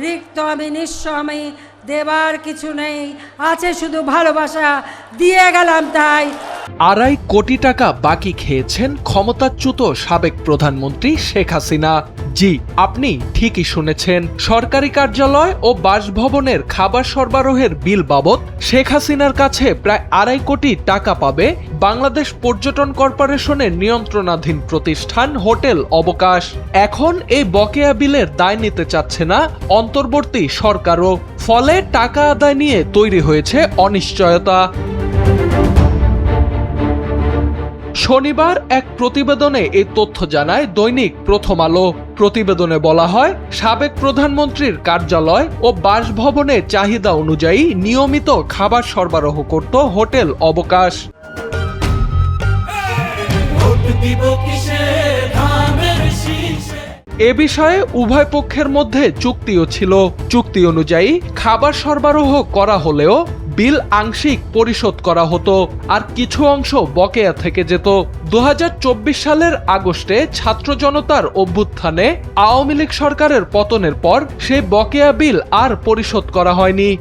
রিক্ত আমি নিঃস্ব আমি, দেবার কিছু নেই, আছে শুধু ভালোবাসা, দিয়ে গেলাম তাই। 2.5 কোটি টাকা বাকি খেয়েছেন ক্ষমতাচ্যুত সাবেক প্রধানমন্ত্রী শেখ হাসিনা। জি, আপনি ঠিকই শুনেছেন। সরকারি কার্যালয় ও বাসভবনের খাবার সরবরাহের বিল বাবদ শেখ হাসিনার কাছে প্রায় 2.5 কোটি টাকা পাবে বাংলাদেশ পর্যটন কর্পোরেশনের নিয়ন্ত্রণাধীন প্রতিষ্ঠান হোটেল অবকাশ। এখন এই বকেয়া বিলের দায় নিতে চাচ্ছে না অন্তর্বর্তী সরকারও। ফলে টাকা আদায় নিয়ে তৈরি হয়েছে অনিশ্চয়তা। শনিবার এক প্রতিবেদনে এই তথ্য জানায় দৈনিক প্রথম আলো। প্রতিবেদনে বলা হয়, সাবেক প্রধানমন্ত্রীর কার্যালয় ও বাসভবনে চাহিদা অনুযায়ী নিয়মিত খাবার সরবরাহ করত হোটেল অবকাশ। এ বিষয়ে উভয় পক্ষের মধ্যে চুক্তিও ছিল। চুক্তি অনুযায়ী খাবার সরবরাহ করা হলেও বিল আংশিক পরিশোধ করা হতো, আর কিছু অংশ বকেয়া থেকে যেত। 2024 সালের আগস্টে ছাত্র জনতার অভ্যুত্থানে আওয়ামী লীগ সরকারের পতনের পর সেই বকেয়া বিল আর পরিশোধ করা হয়নি।